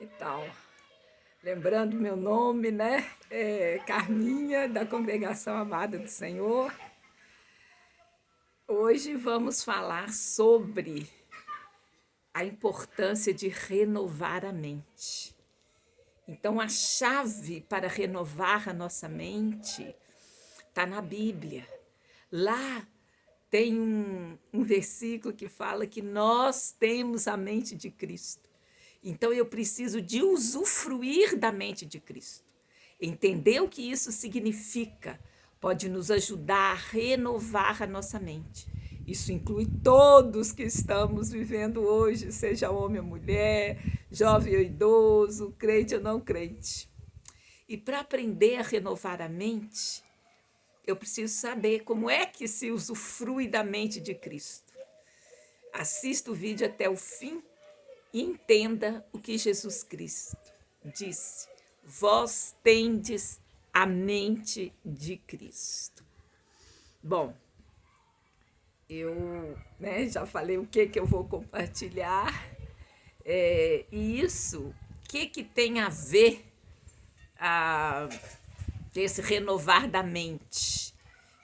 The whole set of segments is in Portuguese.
Então, lembrando meu nome, né? Carminha, da Congregação Amada do Senhor. Hoje vamos falar sobre a importância de renovar a mente. Então, a chave para renovar a nossa mente está na Bíblia. Lá tem um versículo que fala que nós temos a mente de Cristo. Então eu preciso de usufruir da mente de Cristo. Entender o que isso significa pode nos ajudar a renovar a nossa mente. Isso inclui todos que estamos vivendo hoje, seja homem ou mulher, jovem ou idoso, crente ou não crente. E para aprender a renovar a mente, eu preciso saber como é que se usufrui da mente de Cristo. Assista o vídeo até o fim e entenda o que Jesus Cristo disse. Vós tendes a mente de Cristo. Bom, eu já falei o que eu vou compartilhar. E isso, o que tem a ver a, esse renovar da mente?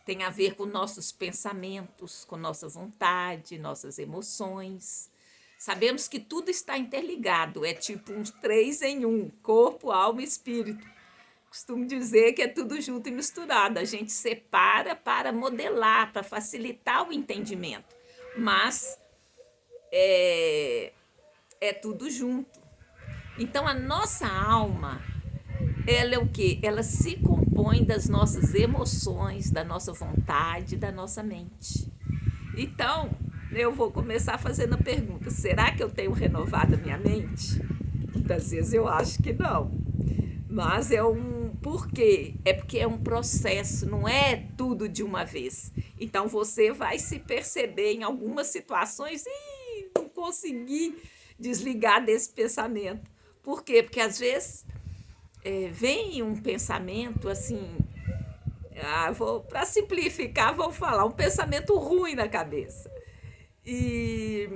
Tem a ver com nossos pensamentos, com nossa vontade, nossas emoções. Sabemos que tudo está interligado, é tipo uns 3 em 1, corpo, alma e espírito. Costumo dizer que é tudo junto e misturado. A gente separa para modelar, para facilitar o entendimento. Mas é tudo junto. Então a nossa alma, ela é o quê? Ela se compõe das nossas emoções, da nossa vontade, da nossa mente. Então, eu vou começar fazendo a pergunta: será que eu tenho renovado a minha mente? Muitas vezes eu acho que não. Mas é um. Por quê? É porque é um processo, não é tudo de uma vez. Então você vai se perceber em algumas situações e não conseguir desligar desse pensamento. Por quê? Porque às vezes vem um pensamento assim. Para simplificar, vou falar um pensamento ruim na cabeça. E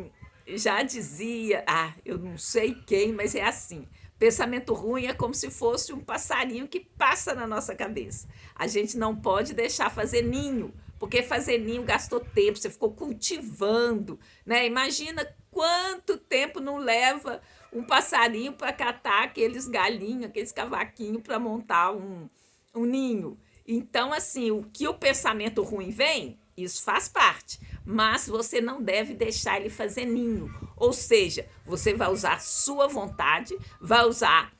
já dizia, eu não sei quem, mas é assim: pensamento ruim é como se fosse um passarinho que passa na nossa cabeça. A gente não pode deixar fazer ninho, porque fazer ninho gastou tempo, você ficou cultivando, né? Imagina quanto tempo não leva um passarinho para catar aqueles galinhos, aqueles cavaquinhos para montar um ninho. Então, assim, o que o pensamento ruim vem, isso faz parte, mas você não deve deixar ele fazer ninho. Ou seja, você vai usar sua vontade, vai usar,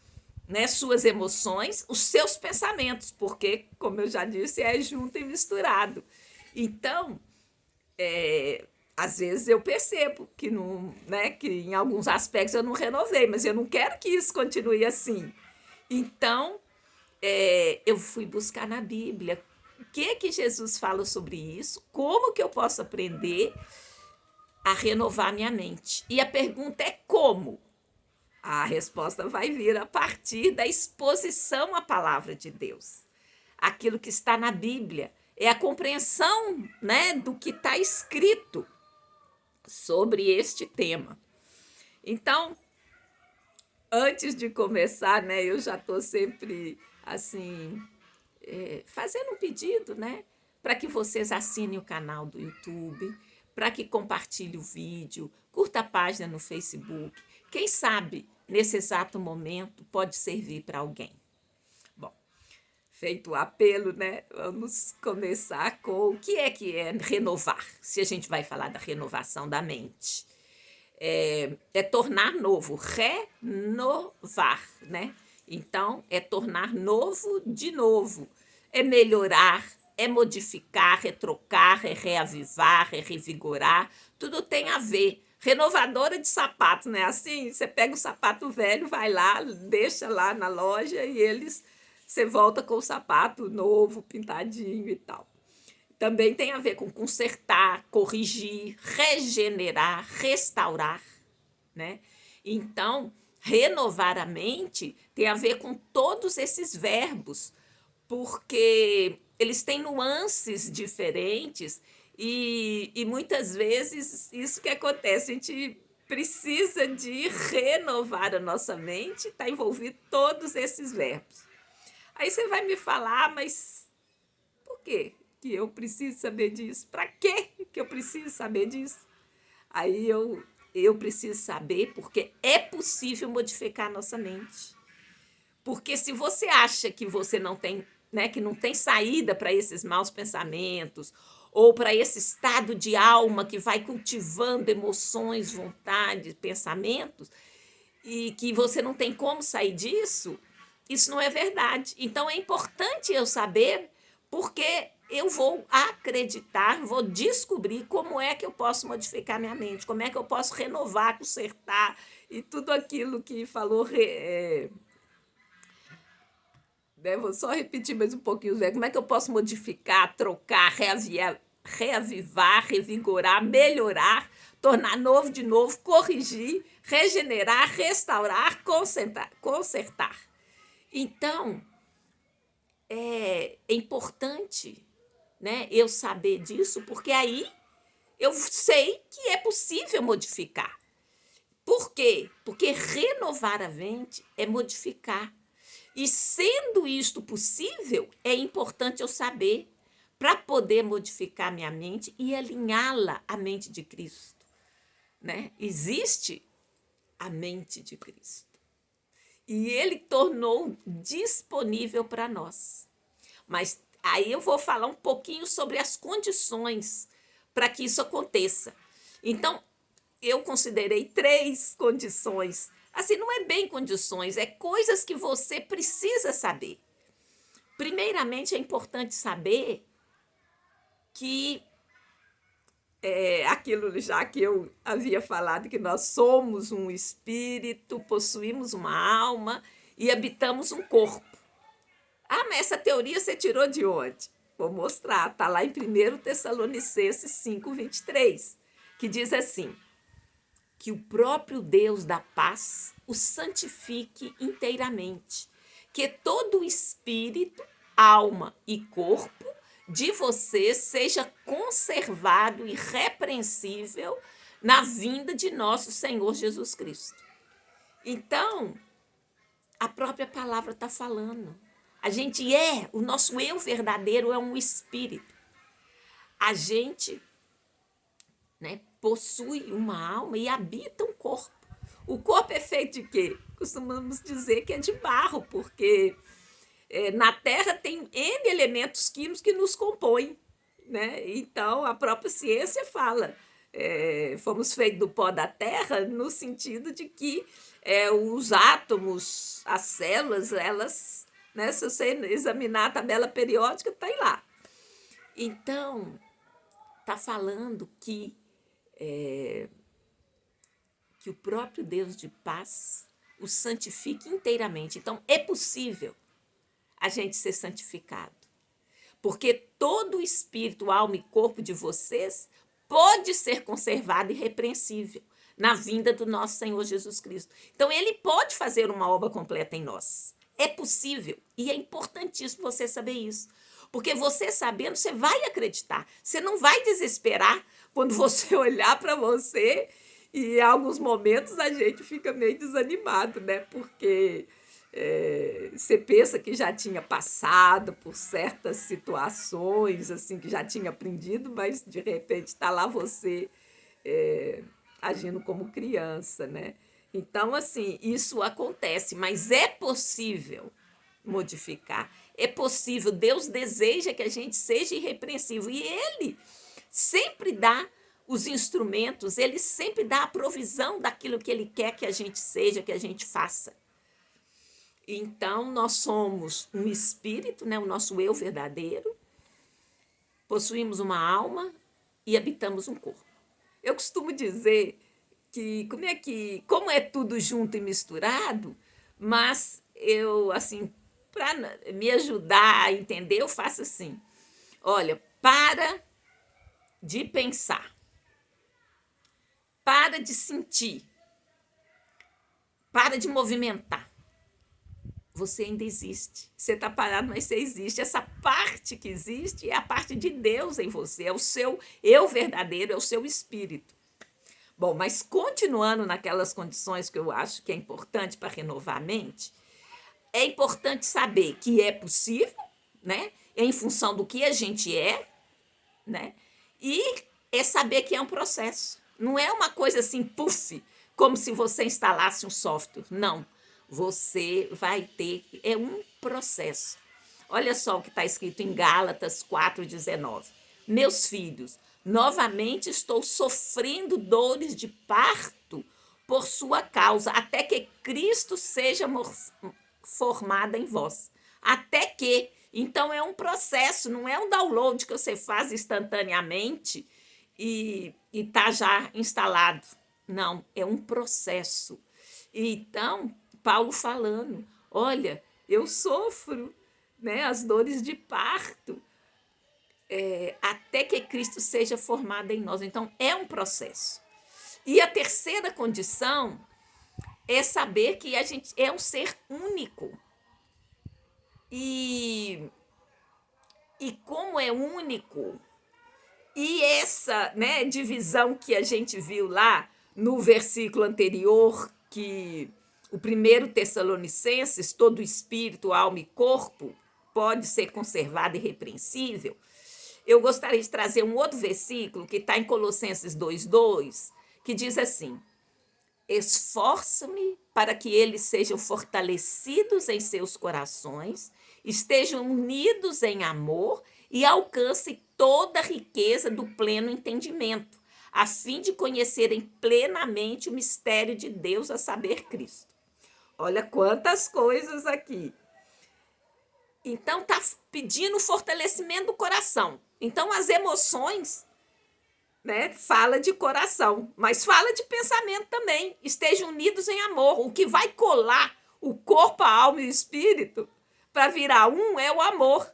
né, suas emoções, os seus pensamentos, porque, como eu já disse, é junto e misturado. Então, às vezes eu percebo que, não, né, que em alguns aspectos eu não renovei, mas eu não quero que isso continue assim. Então, eu fui buscar na Bíblia o que Jesus fala sobre isso, como que eu posso aprender a renovar minha mente. E a pergunta é como? A resposta vai vir a partir da exposição à palavra de Deus. Aquilo que está na Bíblia é a compreensão, né, do que está escrito sobre este tema. Então, antes de começar, né, eu já estou sempre assim fazendo um pedido, né, para que vocês assinem o canal do YouTube, para que compartilhe o vídeo, curta a página no Facebook. Quem sabe, nesse exato momento, pode servir para alguém. Bom, feito o apelo, né, vamos começar com o que é renovar, se a gente vai falar da renovação da mente. É tornar novo, renovar, né? Então, é tornar novo de novo. É melhorar, é modificar, é trocar, é reavivar, é revigorar. Tudo tem a ver. Renovadora de sapato, né? Assim, você pega o sapato velho, vai lá, deixa lá na loja e você volta com o sapato novo, pintadinho e tal. Também tem a ver com consertar, corrigir, regenerar, restaurar, né? Então, renovar a mente tem a ver com todos esses verbos, porque eles têm nuances diferentes e muitas vezes isso que acontece, a gente precisa de renovar a nossa mente, está envolvido todos esses verbos. Aí você vai me falar, mas por quê que eu preciso saber disso? Para quê que eu preciso saber disso? Aí eu preciso saber porque é possível modificar a nossa mente. Porque se você acha que você não tem, né, que não tem saída para esses maus pensamentos, ou para esse estado de alma que vai cultivando emoções, vontades, pensamentos, e que você não tem como sair disso, isso não é verdade. Então é importante eu saber, porque eu vou acreditar, vou descobrir como é que eu posso modificar minha mente, como é que eu posso renovar, consertar e tudo aquilo que falou. Né? Vou só repetir mais um pouquinho, Zé. Como é que eu posso modificar, trocar, reavivar, revigorar, melhorar, tornar novo de novo, corrigir, regenerar, restaurar, consertar. Então, é importante, né, eu saber disso, porque aí eu sei que é possível modificar. Por quê? Porque renovar a mente é modificar. E sendo isto possível, é importante eu saber para poder modificar minha mente e alinhá-la à mente de Cristo. Né? Existe a mente de Cristo. E ele tornou disponível para nós. Mas aí eu vou falar um pouquinho sobre as condições para que isso aconteça. Então, eu considerei 3 condições. Assim, não é bem condições, é coisas que você precisa saber. Primeiramente, é importante saber que aquilo já que eu havia falado, que nós somos um espírito, possuímos uma alma e habitamos um corpo. Ah, mas essa teoria você tirou de onde? Vou mostrar, está lá em 1 Tessalonicenses 5:23, que diz assim: que o próprio Deus da paz o santifique inteiramente, que todo o espírito, alma e corpo de vocês seja conservado irrepreensível na vinda de nosso Senhor Jesus Cristo. Então, a própria palavra está falando. O nosso eu verdadeiro é um espírito. A gente, né, possui uma alma e habita um corpo. O corpo é feito de quê? Costumamos dizer que é de barro, porque na Terra tem N elementos químicos que nos compõem. Né? Então, a própria ciência fala, fomos feitos do pó da Terra, no sentido de que os átomos, as células, elas, né, se você examinar a tabela periódica, está aí lá. Então, está falando que o próprio Deus de paz o santifique inteiramente. Então, é possível a gente ser santificado. Porque todo o espírito, alma e corpo de vocês pode ser conservado irrepreensível na vinda do nosso Senhor Jesus Cristo. Então, ele pode fazer uma obra completa em nós. É possível e é importantíssimo você saber isso. Porque você sabendo, você vai acreditar. Você não vai desesperar quando você olhar para você e em alguns momentos a gente fica meio desanimado, né? Porque você pensa que já tinha passado por certas situações, assim, que já tinha aprendido, mas de repente está lá você agindo como criança, né? Então, assim, isso acontece, mas é possível modificar. É possível. Deus deseja que a gente seja irrepreensível. E Ele sempre dá os instrumentos, Ele sempre dá a provisão daquilo que Ele quer que a gente seja, que a gente faça. Então, nós somos um espírito, né, o nosso eu verdadeiro, possuímos uma alma e habitamos um corpo. Eu costumo dizer que como é tudo junto e misturado, mas eu, assim, para me ajudar a entender, eu faço assim: olha, para de pensar, para de sentir, para de movimentar. Você ainda existe. Você está parado, mas você existe. Essa parte que existe é a parte de Deus em você, é o seu eu verdadeiro, é o seu espírito. Bom, mas continuando naquelas condições que eu acho que é importante para renovar a mente, é importante saber que é possível, né? Em função do que a gente é, né? E é saber que é um processo. Não é uma coisa assim, puff, como se você instalasse um software. Não. Você vai ter. É um processo. Olha só o que está escrito em Gálatas 4,19. Meus filhos, novamente estou sofrendo dores de parto por sua causa, até que Cristo seja formada em vós. Até que. Então é um processo, não é um download que você faz instantaneamente e está já instalado. Não, é um processo. Então, Paulo falando, olha, eu sofro, né, as dores de parto, até que Cristo seja formado em nós. Então, é um processo. E a terceira condição é saber que a gente é um ser único. E como é único, e essa, né, divisão que a gente viu lá no versículo anterior, que o primeiro Tessalonicenses, todo espírito, alma e corpo pode ser conservado irrepreensível, eu gostaria de trazer um outro versículo que está em Colossenses 2,2, que diz assim: esforço-me para que eles sejam fortalecidos em seus corações, estejam unidos em amor e alcancem toda a riqueza do pleno entendimento, a fim de conhecerem plenamente o mistério de Deus, a saber, Cristo. Olha quantas coisas aqui. Então, está pedindo fortalecimento do coração. Então, as emoções, né, fala de coração, mas fala de pensamento também. Estejam unidos em amor. O que vai colar o corpo, a alma e o espírito para virar um é o amor.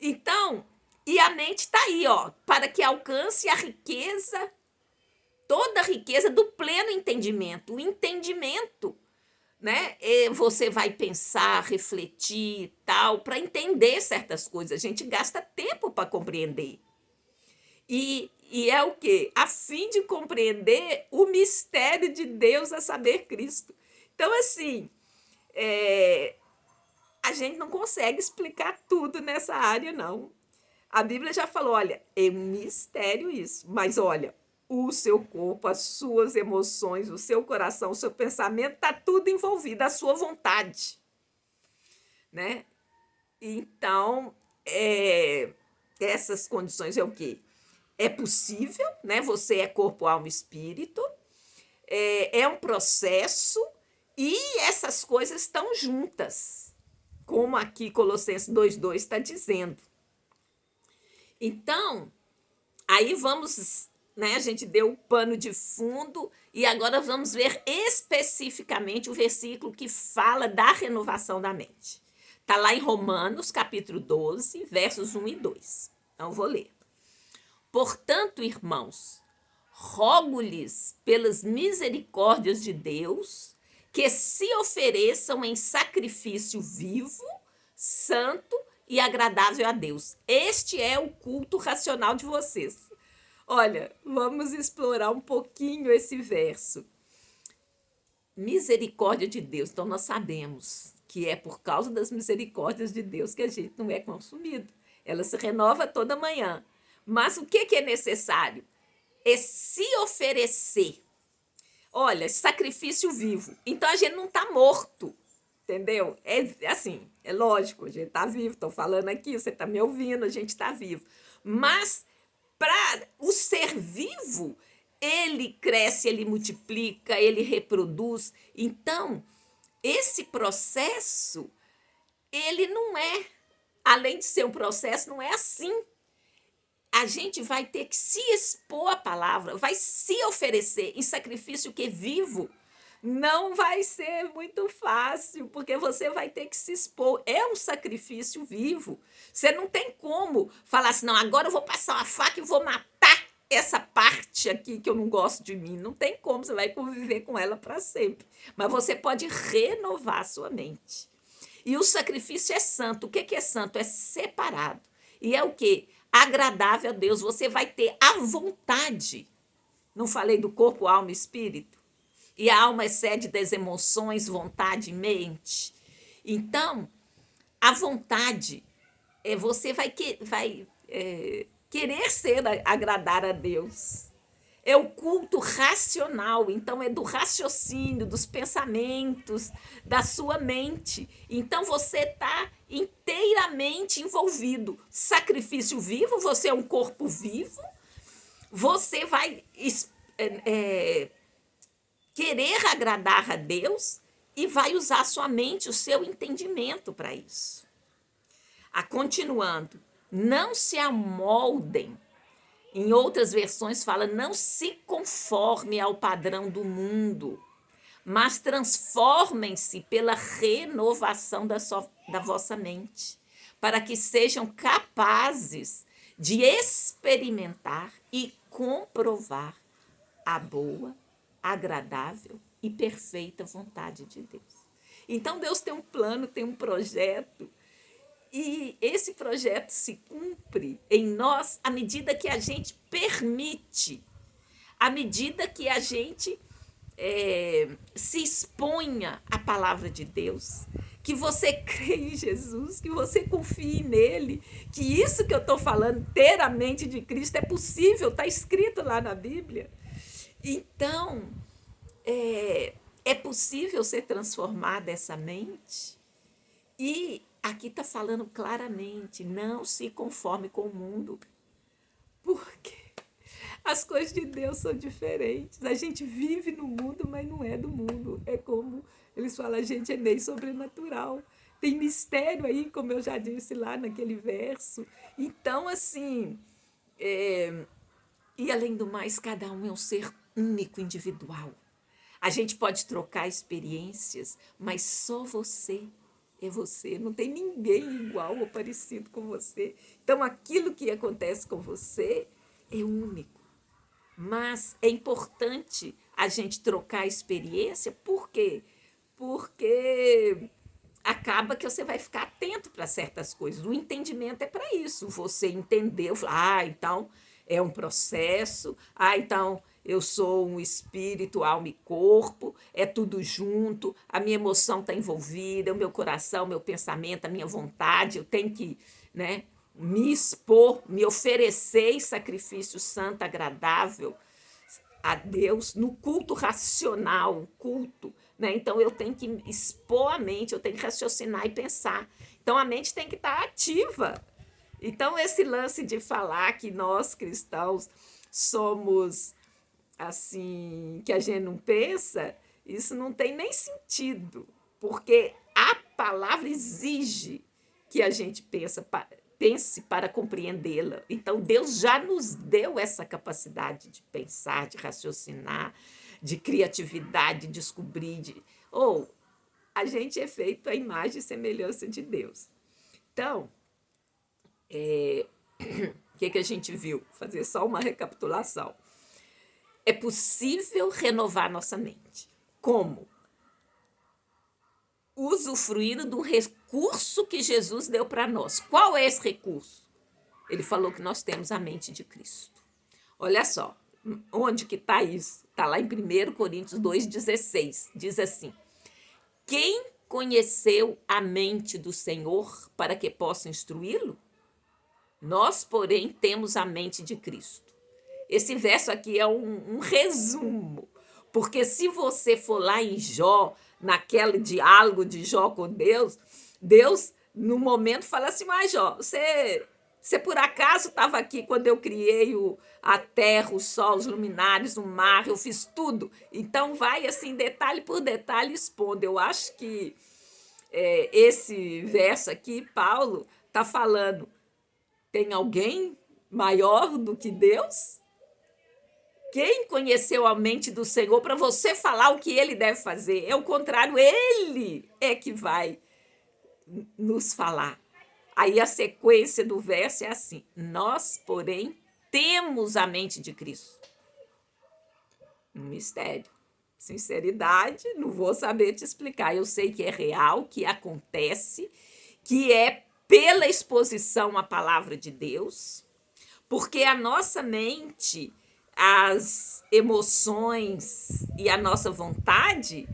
Então, e a mente está aí, ó, para que alcance a riqueza, toda a riqueza do pleno entendimento. O entendimento, né? Você vai pensar, refletir e tal, para entender certas coisas. A gente gasta tempo para compreender. E é o quê? A fim de compreender o mistério de Deus, a saber, Cristo. Então, assim, a gente não consegue explicar tudo nessa área, não. A Bíblia já falou, olha, é um mistério isso, mas olha, o seu corpo, as suas emoções, o seu coração, o seu pensamento, está tudo envolvido, a sua vontade, né? Então, essas condições é o quê? É possível, né? Você é corpo, alma e espírito, é um processo e essas coisas estão juntas, como aqui Colossenses 2,2 está dizendo. Então, aí vamos, né? A gente deu o pano de fundo e agora vamos ver especificamente o versículo que fala da renovação da mente. Está lá em Romanos, capítulo 12, versos 1 e 2. Então, vou ler. Portanto, irmãos, rogo-lhes pelas misericórdias de Deus que se ofereçam em sacrifício vivo, santo e agradável a Deus. Este é o culto racional de vocês. Olha, vamos explorar um pouquinho esse verso. Misericórdia de Deus. Então, nós sabemos que é por causa das misericórdias de Deus que a gente não é consumido. Ela se renova toda manhã. Mas o que é necessário? É se oferecer. Olha, sacrifício vivo. Então, a gente não está morto, entendeu? É assim, é lógico, a gente está vivo. Estou falando aqui, você está me ouvindo, a gente está vivo. Mas, para o ser vivo, ele cresce, ele multiplica, ele reproduz. Então, esse processo, ele não é, além de ser um processo, não é assim. A gente vai ter que se expor à palavra, vai se oferecer em sacrifício que é vivo. Não vai ser muito fácil, porque você vai ter que se expor. É um sacrifício vivo. Você não tem como falar assim, não, agora eu vou passar uma faca e vou matar essa parte aqui que eu não gosto de mim. Não tem como, você vai conviver com ela para sempre. Mas você pode renovar a sua mente. E o sacrifício é santo. O que é santo? É separado. E é o quê? Agradável a Deus. Você vai ter a vontade Não falei do corpo, alma e espírito? E a alma é sede das emoções, vontade e mente. Então, a vontade, você vai querer agradar a Deus. É o culto racional, então é do raciocínio, dos pensamentos, da sua mente. Então você está inteiramente envolvido. Sacrifício vivo, você é um corpo vivo, você vai é, querer agradar a Deus e vai usar sua mente, o seu entendimento para isso. Continuando, não se amoldem. Em outras versões fala, não se conforme ao padrão do mundo, mas transformem-se pela renovação da vossa mente, para que sejam capazes de experimentar e comprovar a boa, agradável e perfeita vontade de Deus. Então Deus tem um plano, tem um projeto, e esse projeto se cumpre em nós à medida que a gente permite, à medida que a gente se exponha à palavra de Deus, que você creia em Jesus, que você confie nele, que isso que eu estou falando, ter a mente de Cristo, é possível, está escrito lá na Bíblia. Então, é possível ser transformada essa mente. E aqui está falando claramente, não se conforme com o mundo, porque as coisas de Deus são diferentes. A gente vive no mundo, mas não é do mundo. É como eles falam, a gente é meio sobrenatural. Tem mistério aí, como eu já disse lá naquele verso. Então, assim, e além do mais, cada um é um ser único, individual. A gente pode trocar experiências, mas só você é você. Não tem ninguém igual ou parecido com você. Então, aquilo que acontece com você é único. Mas é importante a gente trocar a experiência, por quê? Porque acaba que você vai ficar atento para certas coisas. O entendimento é para isso. Você entendeu, então é um processo, então eu sou um espírito, alma e corpo, é tudo junto, a minha emoção está envolvida, o meu coração, o meu pensamento, a minha vontade, eu tenho que, né, me expor, me oferecer em sacrifício santo, agradável a Deus, no culto racional, culto, né? Então eu tenho que expor a mente, eu tenho que raciocinar e pensar. Então a mente tem que estar ativa. Então esse lance de falar que nós cristãos somos assim, que a gente não pensa, isso não tem nem sentido, porque a palavra exige que a gente pense para compreendê-la. Então, Deus já nos deu essa capacidade de pensar, de raciocinar, de criatividade, de descobrir. A gente é feito à imagem e semelhança de Deus. Então, o que a gente viu? Fazer só uma recapitulação. É possível renovar nossa mente. Como? Usufruindo do recurso que Jesus deu para nós. Qual é esse recurso? Ele falou que nós temos a mente de Cristo. Olha só, onde que está isso? Está lá em 1 Coríntios 2,16. Diz assim, quem conheceu a mente do Senhor para que possa instruí-lo? Nós, porém, temos a mente de Cristo. Esse verso aqui é um resumo, porque se você for lá em Jó, naquele diálogo de Jó com Deus, Deus, no momento, fala assim, mas Jó, você por acaso estava aqui quando eu criei a terra, o sol, os luminares, o mar, eu fiz tudo. Então vai assim, detalhe por detalhe, expondo. Eu acho que esse verso aqui, Paulo está falando, tem alguém maior do que Deus? Quem conheceu a mente do Senhor para você falar o que ele deve fazer? É o contrário, ele é que vai nos falar. Aí a sequência do verso é assim, nós, porém, temos a mente de Cristo. Um mistério. Sinceridade, não vou saber te explicar. Eu sei que é real, que acontece, que é pela exposição à palavra de Deus, porque a nossa mente, as emoções e a nossa vontade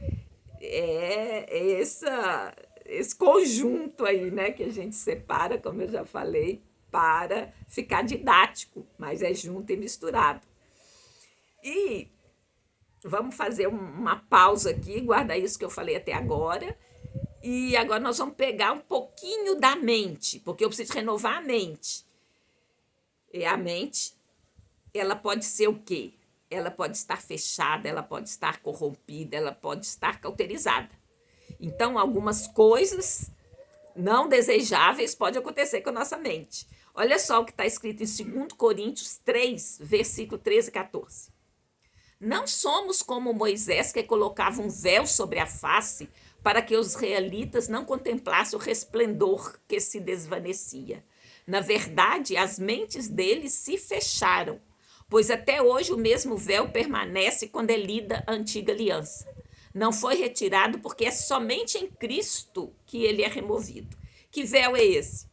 esse conjunto aí, né, que a gente separa, como eu já falei, para ficar didático, mas é junto e misturado. E vamos fazer uma pausa aqui, guarda isso que eu falei até agora. E agora nós vamos pegar um pouquinho da mente, porque eu preciso renovar a mente. E a mente, ela pode ser o quê? Ela pode estar fechada, ela pode estar corrompida, ela pode estar cauterizada. Então, algumas coisas não desejáveis podem acontecer com a nossa mente. Olha só o que está escrito em 2 Coríntios 3, versículo 13 e 14. Não somos como Moisés, que colocava um véu sobre a face para que os israelitas não contemplassem o resplendor que se desvanecia. Na verdade, as mentes deles se fecharam, pois até hoje o mesmo véu permanece quando é lida a antiga aliança. Não foi retirado porque é somente em Cristo que ele é removido. Que véu é esse?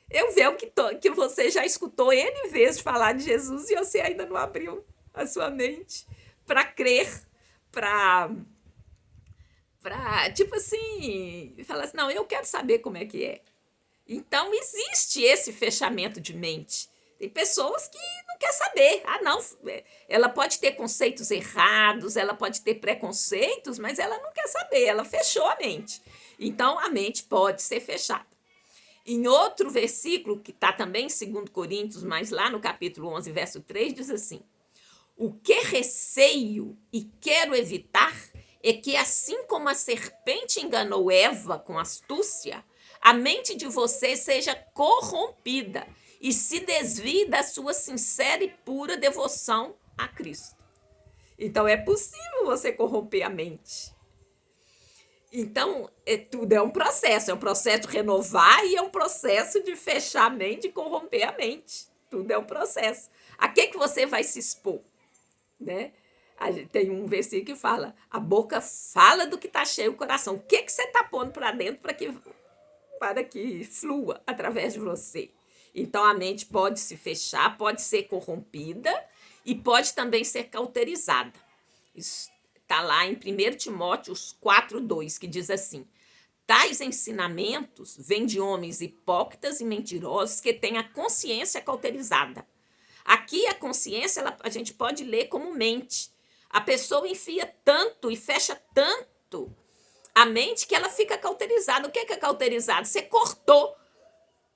É o véu que você já escutou N vezes falar de Jesus e você ainda não abriu a sua mente para crer, para tipo assim, falar assim, não, eu quero saber como é que é. Então, existe esse fechamento de mente. Tem pessoas que não quer saber. Ah, não, ela pode ter conceitos errados, ela pode ter preconceitos, mas ela não quer saber, ela fechou a mente. Então, a mente pode ser fechada. Em outro versículo, que está também em 2 Coríntios, mas lá no capítulo 11, verso 3, diz assim, o que receio e quero evitar é que, assim como a serpente enganou Eva com astúcia, a mente de vocês seja corrompida e se desvie da sua sincera e pura devoção a Cristo. Então, é possível você corromper a mente. Então, tudo é um processo de renovar e é um processo de fechar a mente e corromper a mente. Tudo é um processo. A que você vai se expor? Né? Tem um versículo que fala, a boca fala do que está cheio o coração. O que você está pondo para dentro para que flua através de você? Então, a mente pode se fechar, pode ser corrompida e pode também ser cauterizada. Isso está lá em 1 Timóteo 4,2, que diz assim, tais ensinamentos vêm de homens hipócritas e mentirosos que têm a consciência cauterizada. Aqui a consciência, a gente pode ler como mente. A pessoa enfia tanto e fecha tanto a mente que ela fica cauterizada. O que é cauterizado? Você cortou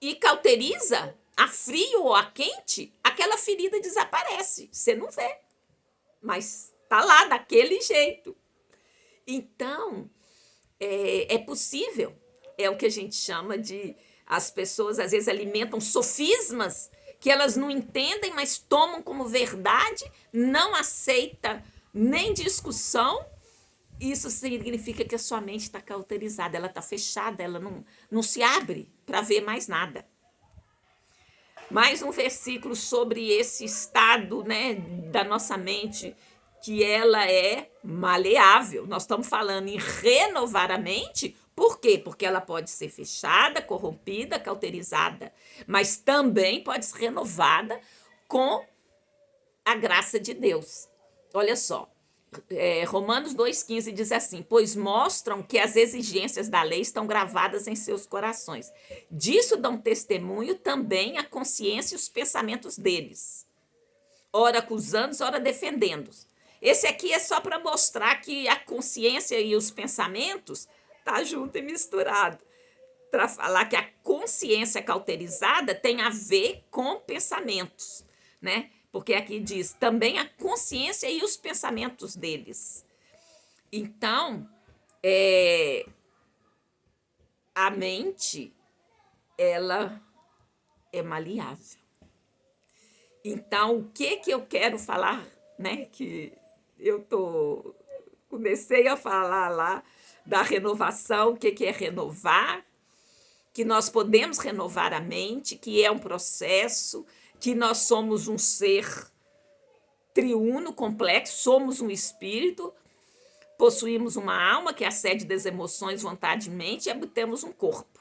e cauteriza, a frio ou a quente, aquela ferida desaparece. Você não vê, mas tá lá daquele jeito. Então, é possível, é o que a gente chama de... As pessoas às vezes alimentam sofismas que elas não entendem, mas tomam como verdade, não aceita nem discussão. Isso significa que a sua mente está cauterizada, ela está fechada, ela não se abre para ver mais nada. Mais um versículo sobre esse estado, né, da nossa mente, que ela é maleável. Nós estamos falando em renovar a mente. Por quê? Porque ela pode ser fechada, corrompida, cauterizada, mas também pode ser renovada com a graça de Deus. Olha só, Romanos 2,15 diz assim, pois mostram que as exigências da lei estão gravadas em seus corações. Disso dão testemunho também a consciência e os pensamentos deles, ora acusando-os, ora defendendo-os. Esse aqui é só para mostrar que a consciência e os pensamentos tá junto e misturado. Para falar que a consciência cauterizada tem a ver com pensamentos, né? Porque aqui diz também a consciência e os pensamentos deles. Então, a mente, ela é maleável. Então, o que eu quero falar, né? Que comecei a falar lá da renovação, o que é renovar, que nós podemos renovar a mente, que é um processo, que nós somos um ser triuno, complexo, somos um espírito, possuímos uma alma, que é a sede das emoções, vontade e mente, e temos um corpo.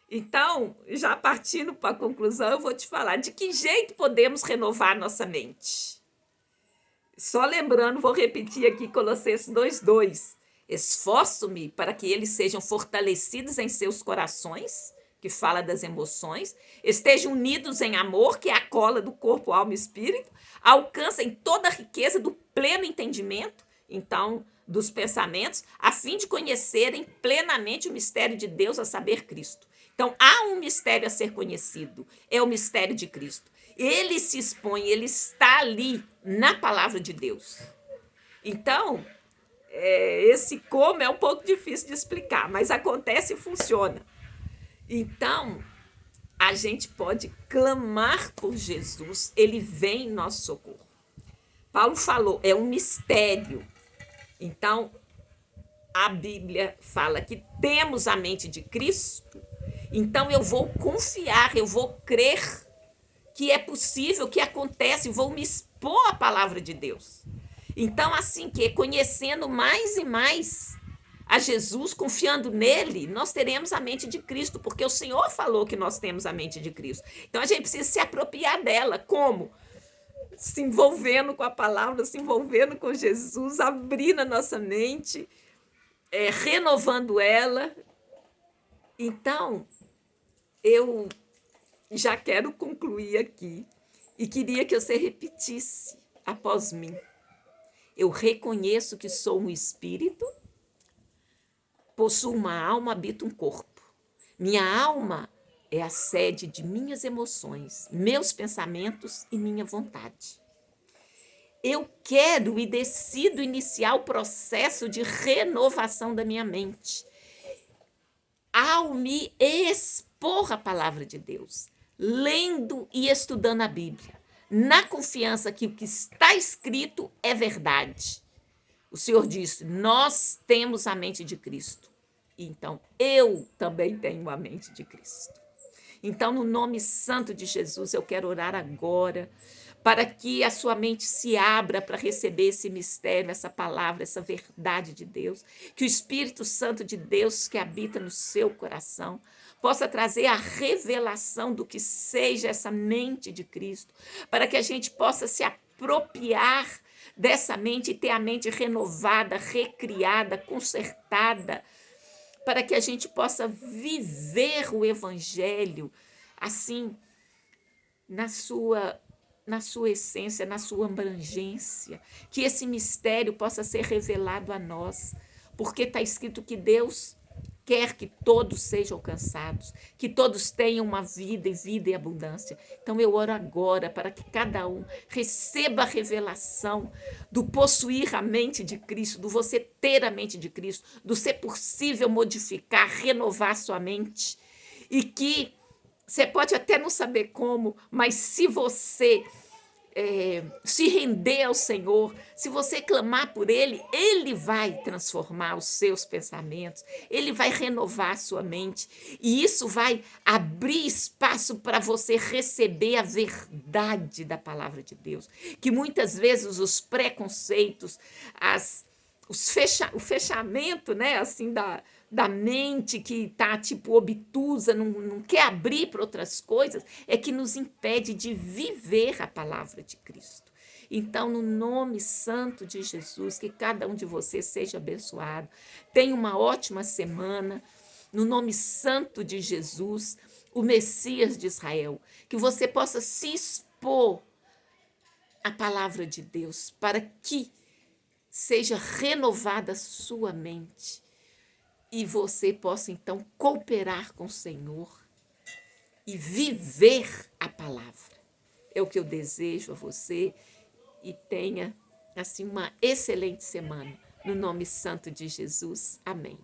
Então, já partindo para a conclusão, eu vou te falar de que jeito podemos renovar nossa mente. Só lembrando, vou repetir aqui Colossenses 2:2. Esforço-me para que eles sejam fortalecidos em seus corações, que fala das emoções, estejam unidos em amor, que é a cola do corpo, alma e espírito, alcancem toda a riqueza do pleno entendimento, então, dos pensamentos, a fim de conhecerem plenamente o mistério de Deus, a saber, Cristo. Então, há um mistério a ser conhecido, é o mistério de Cristo. Ele se expõe, ele está ali na palavra de Deus. Então, esse como é um pouco difícil de explicar, mas acontece e funciona. Então, a gente pode clamar por Jesus, ele vem em nosso socorro. Paulo falou, é um mistério. Então, a Bíblia fala que temos a mente de Cristo, então eu vou confiar, eu vou crer que é possível, que acontece, vou me expor à palavra de Deus. Então, assim que conhecendo mais e mais a Jesus, confiando nele, nós teremos a mente de Cristo, porque o Senhor falou que nós temos a mente de Cristo. Então, a gente precisa se apropriar dela. Como? Se envolvendo com a palavra, se envolvendo com Jesus, abrindo a nossa mente, renovando ela. Então, eu já quero concluir aqui e queria que você repetisse após mim. Eu reconheço que sou um espírito, possuo uma alma, habito um corpo. Minha alma é a sede de minhas emoções, meus pensamentos e minha vontade. Eu quero e decido iniciar o processo de renovação da minha mente ao me expor à palavra de Deus, lendo e estudando a Bíblia, na confiança que o que está escrito é verdade. O Senhor disse, nós temos a mente de Cristo. Então, eu também tenho a mente de Cristo. Então, no nome santo de Jesus, eu quero orar agora para que a sua mente se abra para receber esse mistério, essa palavra, essa verdade de Deus. Que o Espírito Santo de Deus que habita no seu coração possa trazer a revelação do que seja essa mente de Cristo, para que a gente possa se apropriar dessa mente e ter a mente renovada, recriada, consertada, para que a gente possa viver o Evangelho assim, na sua essência, na sua abrangência, que esse mistério possa ser revelado a nós, porque está escrito que Deus quer que todos sejam alcançados, que todos tenham uma vida e vida em abundância. Então eu oro agora para que cada um receba a revelação do possuir a mente de Cristo, do você ter a mente de Cristo, do ser possível modificar, renovar a sua mente, e que você pode até não saber como, mas se você se render ao Senhor, se você clamar por Ele, Ele vai transformar os seus pensamentos, Ele vai renovar a sua mente, e isso vai abrir espaço para você receber a verdade da palavra de Deus, que muitas vezes os preconceitos, o fechamento, né, assim, da mente que está tipo obtusa, não quer abrir para outras coisas, é que nos impede de viver a palavra de Cristo. Então, no nome santo de Jesus, que cada um de vocês seja abençoado. Tenha uma ótima semana. No nome santo de Jesus, o Messias de Israel, que você possa se expor à palavra de Deus, para que seja renovada a sua mente e você possa, então, cooperar com o Senhor e viver a palavra. É o que eu desejo a você, e tenha, assim, uma excelente semana. No nome santo de Jesus. Amém.